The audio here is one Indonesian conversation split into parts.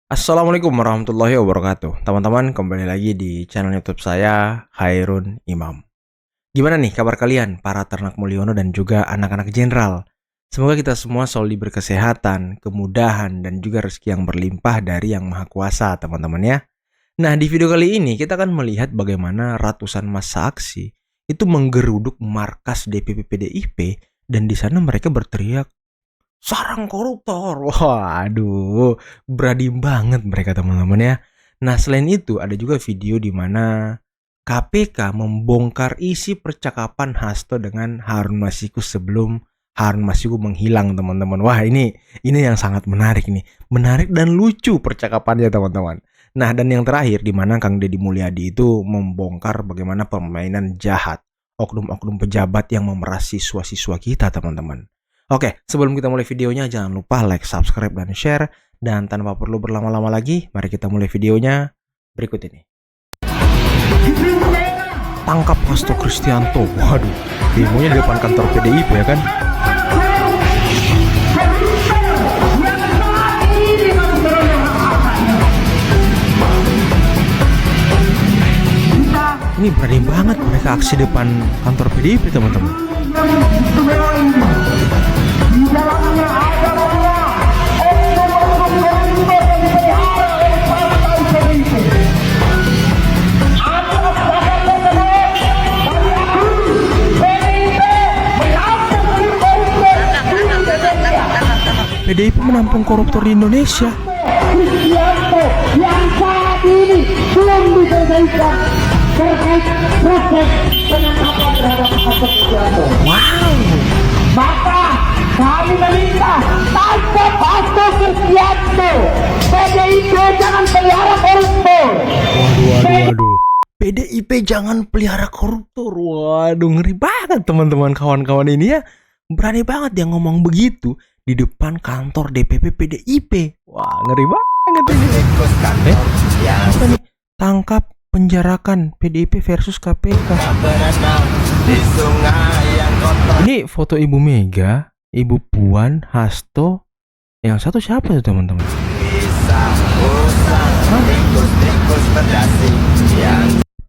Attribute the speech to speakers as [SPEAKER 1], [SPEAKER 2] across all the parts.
[SPEAKER 1] Assalamualaikum warahmatullahi wabarakatuh. Teman-teman, kembali lagi di channel YouTube saya, Khairun Imam. Gimana nih kabar kalian, para ternak Mulyono dan juga anak-anak jenderal? Semoga kita semua selalu diberi kesehatan, kemudahan, dan juga rezeki yang berlimpah dari Yang Maha Kuasa, teman-teman ya. Nah, di video kali ini kita akan melihat bagaimana ratusan massa aksi itu menggeruduk markas DPP PDIP dan di sana mereka berteriak sarang koruptor. Waduh, berani banget mereka teman-teman ya. Nah, selain itu ada juga video di mana KPK membongkar isi percakapan Hasto dengan Harun Masiku sebelum Harun Masiku menghilang teman-teman. Wah, ini yang sangat menarik nih. Menarik dan lucu percakapannya teman-teman. Nah, dan yang terakhir di mana Kang Deddy Mulyadi itu membongkar bagaimana permainan jahat oknum-oknum pejabat yang memeras siswa-siswa kita teman-teman. Oke, sebelum kita mulai videonya jangan lupa like, subscribe, dan share. Dan tanpa perlu berlama-lama lagi, mari kita mulai videonya berikut ini. Tangkap Hasto Kristianto. Waduh, demonya di depan kantor PDIP ya kan? Ini berani banget mereka aksi depan kantor PDIP teman-teman. PDIP menampung koruptor di Indonesia.
[SPEAKER 2] Kristianto yang saat ini belum diselesaikan terkait proses penangkapan terhadap Hasto Kristianto.
[SPEAKER 1] Wow.
[SPEAKER 2] Maka kami meminta tangkap Hasto Kristianto. PDIP jangan pelihara koruptor.
[SPEAKER 1] Waduh. PDIP jangan pelihara koruptor. Waduh, ngeri banget teman-teman, kawan-kawan ini ya. Berani banget dia ngomong begitu di depan kantor DPP PDIP. Wah, ngeri banget ini. Apa nih? Tangkap, penjarakan PDIP versus KPK. Ini foto Ibu Mega, Ibu Puan, Hasto. Yang satu siapa tuh teman-teman?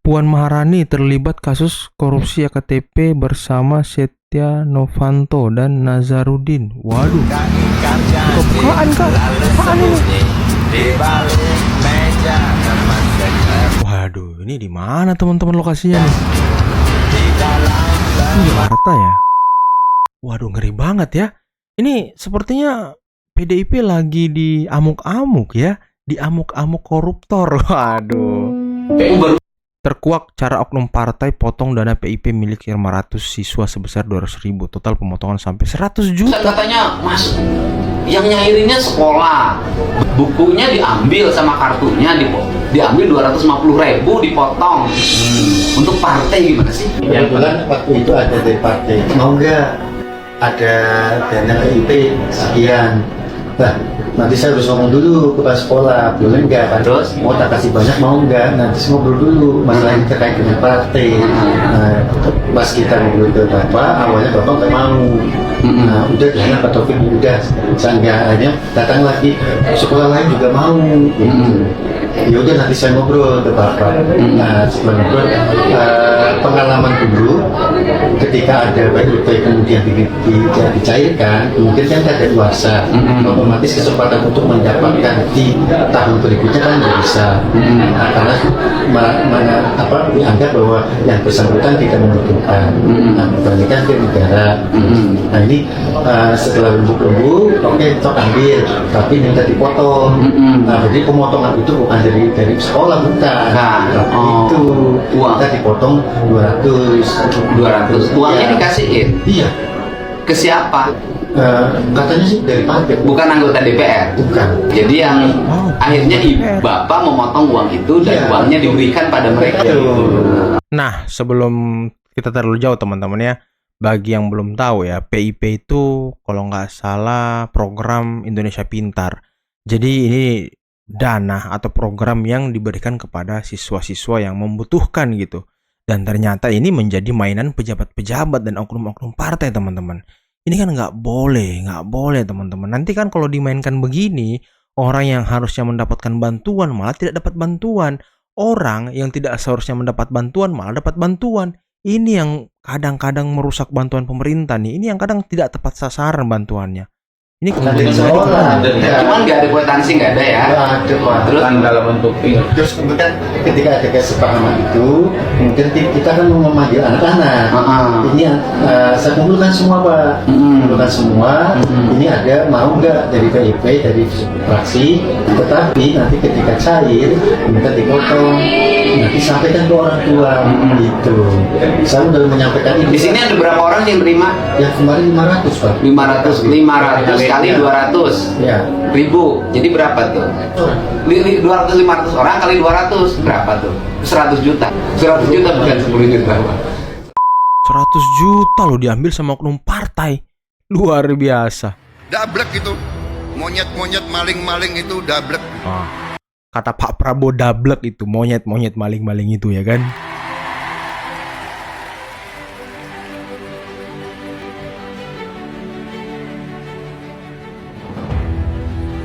[SPEAKER 1] Puan Maharani terlibat kasus korupsi EKTP bersama Setia Novanto dan Nazarudin. Waduh, bukaan kak? Apaan ini? Waduh, ini di mana teman-teman lokasinya nih? Ini Jakarta ya? Waduh, ngeri banget ya. Ini sepertinya PDIP lagi di amuk-amuk ya, di amuk-amuk koruptor. Waduh. Terkuak cara oknum partai potong dana PIP milik 500 siswa sebesar 200.000, total pemotongan sampai 100 juta.
[SPEAKER 3] Katanya mas, yang nyairinnya sekolah, bukunya diambil sama kartunya diambil 250.000 dipotong. Untuk partai gimana sih?
[SPEAKER 4] Yang bulan waktu itu ada dari partai, mau nggak ada dana PIP sekian. Nah, nanti saya harus ngomong dulu ke kepala sekolah, boleh nggak? Terus mau tak kasih banyak, mau nggak? Nanti saya ngobrol dulu masalah yang terkait dengan partai. Nah, pas kita ngobrol ke bapak, awalnya bapak nggak mau. Nah, udah jangan Pak Taufik, udah sehingga akhirnya datang lagi sekolah lain juga mau. Ya udah nanti saya ngobrol ke bapak. Nah, setelah ngobrol pengalaman dulu ketika ada baik kemudian dicairkan, mungkin kan ada luasa, otomatis kesempatan untuk mendapatkan di tahun berikutnya kan nggak bisa. Nah, karena dianggap bahwa yang bersangkutan tidak membutuhkan, dibandingkan ke negara. Nah ini setelah lembut, oke, tok ambil, tapi minta dipotong. Nah, jadi pemotongan itu bukan dari sekolah, bukan. Itu
[SPEAKER 3] uang.
[SPEAKER 4] Kita dipotong 200.
[SPEAKER 3] Uangnya
[SPEAKER 4] Ya.
[SPEAKER 3] dikasihin
[SPEAKER 4] Iya.
[SPEAKER 3] ke siapa?
[SPEAKER 4] Katanya sih dari partai.
[SPEAKER 3] Bukan anggota DPR.
[SPEAKER 4] Bukan.
[SPEAKER 3] Jadi yang akhirnya bapak memotong uang itu dan
[SPEAKER 4] Iya.
[SPEAKER 3] uangnya diberikan pada mereka.
[SPEAKER 1] Nah, sebelum kita terlalu jauh teman-teman ya, bagi yang belum tahu ya, PIP itu kalau nggak salah program Indonesia Pintar. Jadi ini dana atau program yang diberikan kepada siswa-siswa yang membutuhkan gitu. Dan ternyata ini menjadi mainan pejabat-pejabat dan oknum-oknum partai teman-teman. Ini kan nggak boleh teman-teman. Nanti kan kalau dimainkan begini, Orang yang harusnya mendapatkan bantuan malah tidak dapat bantuan. Orang yang tidak seharusnya mendapat bantuan malah dapat bantuan. Ini yang kadang-kadang merusak bantuan pemerintah nih. Ini yang kadang tidak tepat sasaran bantuannya. Ini
[SPEAKER 4] Ada di
[SPEAKER 1] kemudian
[SPEAKER 4] sekolah. Ya.
[SPEAKER 3] Cuman nggak ada kwitansi, nggak ada ya.
[SPEAKER 4] Nggak ada, Pak.
[SPEAKER 3] Terus
[SPEAKER 5] dalam bentuk
[SPEAKER 4] Terus kemudian ketika ada kesepahaman itu, kemudian kita kan mau memanggil anak-anak. Ini saya kumpulkan semua, Pak. Kumpulkan semua. Ini ada mau nggak dari PIP, dari fraksi. Tetapi nanti ketika cair, minta dipotong. Nanti sampaikan ke orang tua. Gitu. Saya udah menyampaikan itu.
[SPEAKER 3] di sini ada berapa orang yang terima?
[SPEAKER 4] Yang kemarin 500, Pak.
[SPEAKER 3] 500 kali 200
[SPEAKER 4] Ya.
[SPEAKER 3] ribu. Jadi berapa tuh? 500 orang kali 200 berapa tuh? 100 juta. 100 juta bukan 10 juta.
[SPEAKER 1] 100 juta loh diambil sama oknum partai. Luar biasa.
[SPEAKER 6] Dablek itu, monyet-monyet maling-maling itu dablek.
[SPEAKER 1] Kata Pak Prabowo dablek itu, monyet-monyet maling-maling itu ya kan.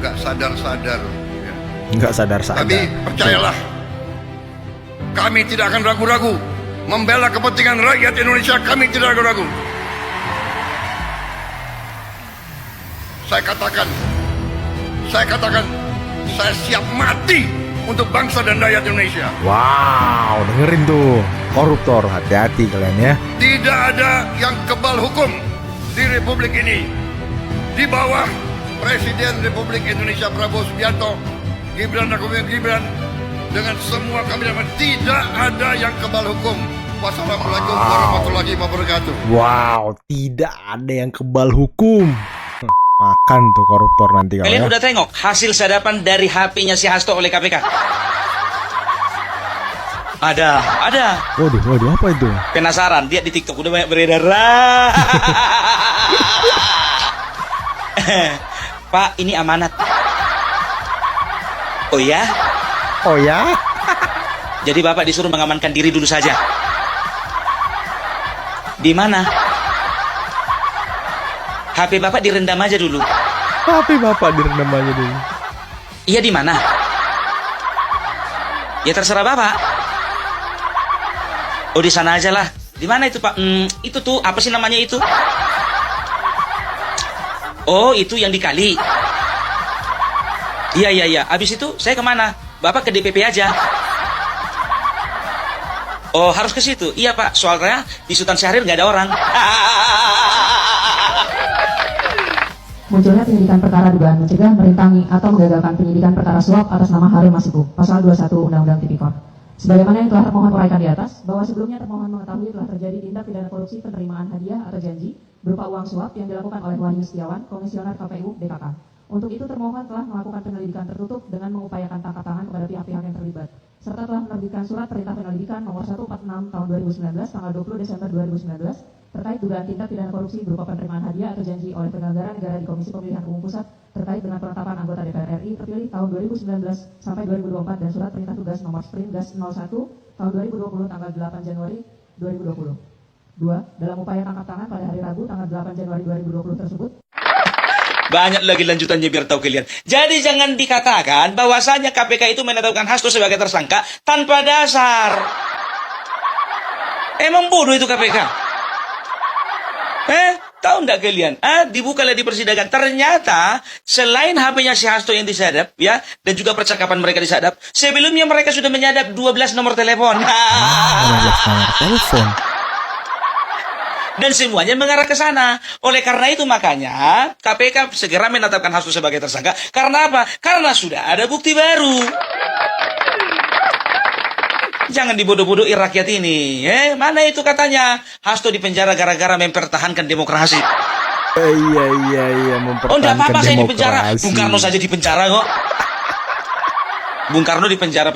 [SPEAKER 6] Nggak sadar-sadar. Ya.
[SPEAKER 1] Nggak sadar-sadar.
[SPEAKER 6] Tapi percayalah, kami tidak akan ragu-ragu membela kepentingan rakyat Indonesia. Kami tidak ragu-ragu. Saya katakan, saya siap mati untuk bangsa dan rakyat Indonesia.
[SPEAKER 1] Wow, dengerin tuh. Koruptor, hati-hati kalian ya.
[SPEAKER 6] Tidak ada yang kebal hukum di Republik ini. Di bawah Presiden Republik Indonesia Prabowo Subianto, Gibran Rakabuming Gibran, dengan semua kabinet, tidak ada yang kebal hukum. Wassalamualaikum warahmatullahi wabarakatuh.
[SPEAKER 1] Wow, tidak ada yang kebal hukum. Makan tuh koruptor nanti
[SPEAKER 7] Kalian
[SPEAKER 1] kalau ya.
[SPEAKER 7] udah tengok hasil sadapan dari HP-nya si Hasto oleh KPK? Ada.
[SPEAKER 1] Waduh, apa itu?
[SPEAKER 7] Penasaran? Dia di TikTok udah banyak beredar. Pak, ini amanat. Oh ya?
[SPEAKER 1] Oh ya?
[SPEAKER 7] Jadi Bapak disuruh mengamankan diri dulu saja. Di mana? HP Bapak direndam aja dulu.
[SPEAKER 1] Tapi Bapak direndam aja dulu.
[SPEAKER 7] Iya, di mana? Ya terserah Bapak. Oh, di sana aja lah. Di mana itu, Pak? Itu tuh apa sih namanya itu? Oh, itu yang dikali. Iya. Habis itu saya kemana? Bapak ke DPP aja. Oh, harus ke situ. Iya, Pak. Soalnya di Sultan Syahrir nggak ada orang.
[SPEAKER 8] Munculnya penyidikan perkara dugaan mencegah, merintangi, atau menggagalkan penyidikan perkara suap atas nama Harun Masiku, pasal 21 Undang-Undang Tipikor. Sebagaimana yang telah termohon uraikan di atas, bahwa sebelumnya termohon mengetahui telah terjadi tindak pidana korupsi penerimaan hadiah atau janji berupa uang suap yang dilakukan oleh Wahyu Setiawan, Komisioner KPU DKK. Untuk itu termohon telah melakukan penyelidikan tertutup dengan mengupayakan tangkap tangan kepada pihak-pihak yang terlibat, serta telah menerbitkan surat perintah penyelidikan nomor 146 tahun 2019 tanggal 20 Desember 2019 terkait dugaan tindak pidana korupsi berupa penerimaan hadiah atau janji oleh penyelenggara negara di Komisi Pemilihan Umum Pusat terkait dengan penetapan anggota DPR RI terpilih tahun 2019 sampai 2024 dan surat perintah tugas nomor Sprint Gas 01 tahun 2020 tanggal 8 Januari 2020. 2. Dalam upaya tangkap tangan pada hari Rabu tanggal 8 Januari 2020 tersebut,
[SPEAKER 7] Banyak lagi lanjutannya biar tahu kalian. Jadi jangan dikatakan bahwasanya KPK itu menetapkan Hasto sebagai tersangka tanpa dasar. Emang bodoh itu KPK? Tahu enggak kalian? Dibuka di persidangan. Ternyata selain HP-nya si Hasto yang disadap, ya, dan juga percakapan mereka disadap, sebelumnya mereka sudah menyadap 12 nomor telepon.
[SPEAKER 1] 12 nomor telepon.
[SPEAKER 7] Dan semuanya mengarah ke sana. Oleh karena itu makanya KPK segera menetapkan Hasto sebagai tersangka. Karena apa? Karena sudah ada bukti baru. Jangan dibodoh-bodohi rakyat ini. Mana itu katanya Hasto dipenjara gara-gara mempertahankan demokrasi.
[SPEAKER 1] Iya,
[SPEAKER 7] Oh, enggak apa-apa saya
[SPEAKER 1] demokrasi.
[SPEAKER 7] dipenjara. Bung Karno saja dipenjara kok. Bung Karno dipenjara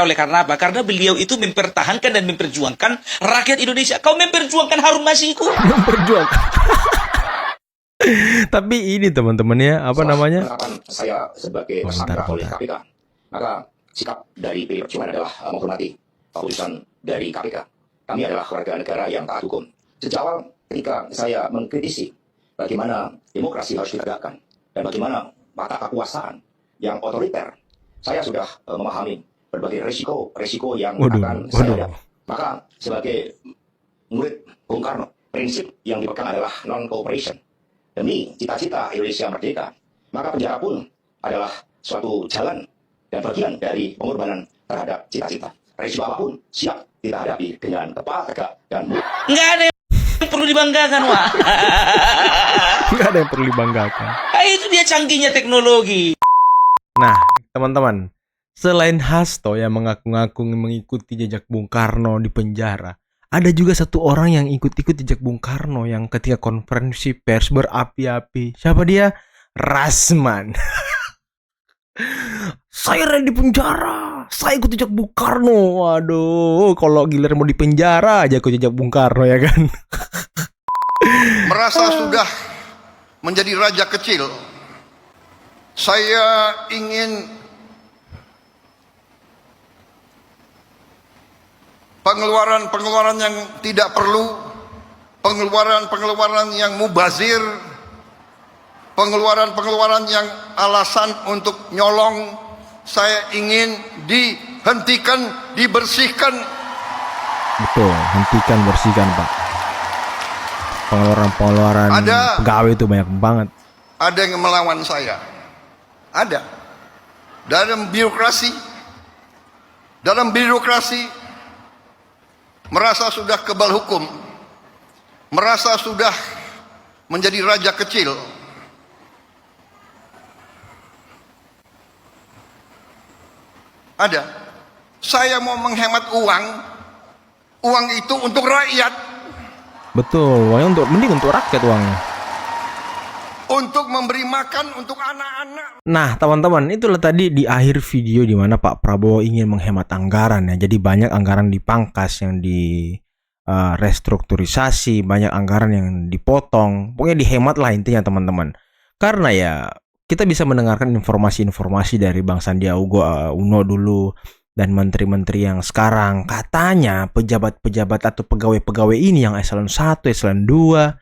[SPEAKER 7] oleh karena apa? Karena beliau itu mempertahankan dan memperjuangkan rakyat Indonesia. Kau memperjuangkan Harun Masiku.
[SPEAKER 1] Memperjuangkan. Tapi ini teman-teman ya, apa namanya?
[SPEAKER 9] Penetapan saya sebagai tersangka oleh KPK, maka sikap dari PDI Perjuangan adalah menghormati keputusan dari KPK. Kami adalah warga negara yang taat hukum. Sejak awal ketika saya mengkritisi bagaimana demokrasi harus ditegakkan dan bagaimana mata kekuasaan yang otoriter. Saya sudah memahami berbagai resiko yang
[SPEAKER 1] Waduh,
[SPEAKER 9] akan saya
[SPEAKER 1] waduh.
[SPEAKER 9] hadapi. Maka sebagai murid Bung Karno, prinsip yang dipegang adalah non-cooperation. Demi cita-cita Indonesia merdeka, maka penjara pun adalah suatu jalan dan bagian dari pengorbanan terhadap cita-cita. Resiko apapun siap kita hadapi dengan kepala tegak dan
[SPEAKER 7] Nggak ada yang perlu dibanggakan, Wak.
[SPEAKER 1] Nggak ada yang perlu dibanggakan.
[SPEAKER 7] Itu dia canggihnya teknologi.
[SPEAKER 1] Nah, teman-teman, selain Hasto yang mengaku-ngaku mengikuti jejak Bung Karno di penjara, ada juga satu orang yang ikut-ikut jejak Bung Karno yang ketika konferensi pers berapi-api. Siapa dia? Rasman. Saya ada di penjara. Saya ikut jejak Bung Karno. Waduh, kalau giliran mau di penjara aja ikut jejak Bung Karno ya kan.
[SPEAKER 6] Merasa sudah menjadi raja kecil. Saya ingin pengeluaran-pengeluaran yang tidak perlu, pengeluaran-pengeluaran yang mubazir, pengeluaran-pengeluaran yang alasan untuk nyolong, saya ingin dihentikan, dibersihkan.
[SPEAKER 1] Betul, hentikan, bersihkan, Pak. Pengeluaran-pengeluaran
[SPEAKER 6] Ada.
[SPEAKER 1] pegawai itu banyak banget.
[SPEAKER 6] Ada yang melawan saya. Ada. Dalam birokrasi merasa sudah kebal hukum, merasa sudah menjadi raja kecil. Ada. Saya mau menghemat uang itu untuk rakyat,
[SPEAKER 1] Betul, uangnya mending untuk rakyat uangnya.
[SPEAKER 6] untuk memberi makan untuk anak-anak.
[SPEAKER 1] Nah, teman-teman, itulah tadi di akhir video di mana Pak Prabowo ingin menghemat anggaran ya. Jadi banyak anggaran dipangkas, yang di restrukturisasi, banyak anggaran yang dipotong. Pokoknya dihemat lah intinya, teman-teman. Karena ya kita bisa mendengarkan informasi-informasi dari Bang Sandiaga Uno dulu dan menteri-menteri yang sekarang. Katanya pejabat-pejabat atau pegawai-pegawai ini yang eselon 1, eselon 2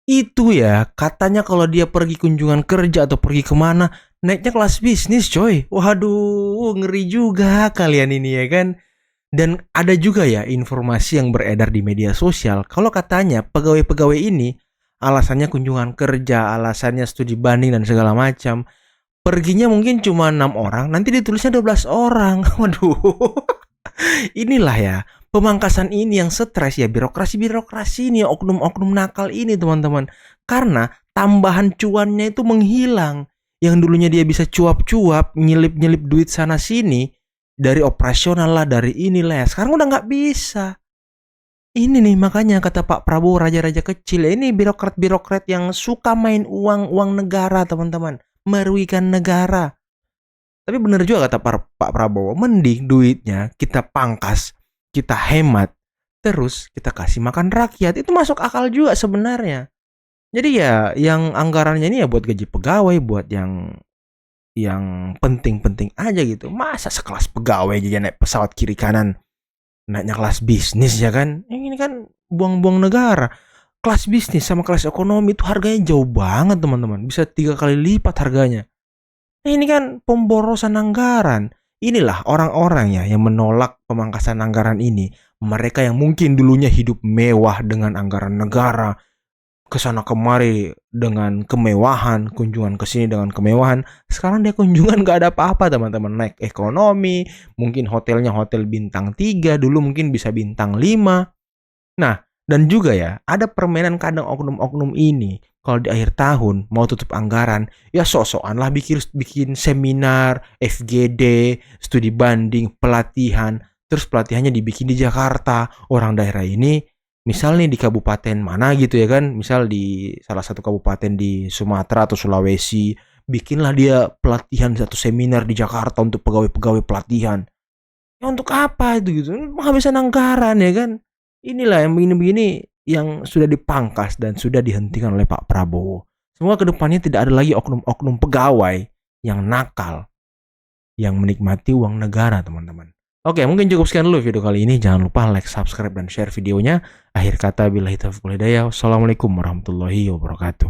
[SPEAKER 1] itu ya, katanya kalau dia pergi kunjungan kerja atau pergi kemana, naiknya kelas bisnis, coy. Waduh, ngeri juga kalian ini ya kan. Dan ada juga ya informasi yang beredar di media sosial, kalau katanya pegawai-pegawai ini alasannya kunjungan kerja, alasannya studi banding dan segala macam. Perginya mungkin cuma 6 orang, nanti ditulisnya 12 orang. Waduh. Inilah ya, pemangkasan ini yang stres ya, birokrasi ini, oknum-oknum nakal ini, teman-teman. Karena tambahan cuannya itu menghilang. Yang dulunya dia bisa cuap-cuap, nyelip-nyelip duit sana sini, dari operasional lah, dari inilah ya, sekarang udah nggak bisa. Ini nih makanya kata Pak Prabowo raja-raja kecil. Ini birokrat-birokrat yang suka main uang negara, teman-teman, merugikan negara. Tapi benar juga kata Pak Prabowo, mending duitnya kita pangkas, kita hemat, terus kita kasih makan rakyat. Itu masuk akal juga sebenarnya. Jadi ya yang anggarannya ini ya buat gaji pegawai, buat yang penting-penting aja gitu. Masa sekelas pegawai aja naik pesawat kiri kanan, naiknya kelas bisnis ya kan? Ini kan buang-buang negara. Kelas bisnis sama kelas ekonomi itu harganya jauh banget, teman-teman. Bisa 3 kali lipat harganya. Ini kan pemborosan anggaran. Inilah orang-orang ya yang menolak pemangkasan anggaran ini. Mereka yang mungkin dulunya hidup mewah dengan anggaran negara, kesana kemari dengan kemewahan, kunjungan ke sini dengan kemewahan. Sekarang dia kunjungan gak ada apa-apa, teman-teman. Naik ekonomi, mungkin hotelnya hotel bintang 3, dulu mungkin bisa bintang 5. Nah, dan juga ya, ada permainan kadang oknum-oknum ini. Kalau di akhir tahun mau tutup anggaran, ya sok-sokan lah bikin seminar, FGD, studi banding, pelatihan. Terus pelatihannya dibikin di Jakarta. Orang daerah ini, misal nih di kabupaten mana gitu ya kan, misal di salah satu kabupaten di Sumatera atau Sulawesi, bikinlah dia pelatihan satu seminar di Jakarta untuk pegawai-pegawai pelatihan. Ya untuk apa itu gitu? Penghabisan anggaran ya kan. Inilah yang begini-begini yang sudah dipangkas dan sudah dihentikan oleh Pak Prabowo. Semoga kedepannya tidak ada lagi oknum-oknum pegawai yang nakal, yang menikmati uang negara, teman-teman. Oke, mungkin cukup sekian dulu video kali ini. Jangan lupa like, subscribe, dan share videonya. Akhir kata, billahi taufiq wal hidayah. Wassalamualaikum warahmatullahi wabarakatuh.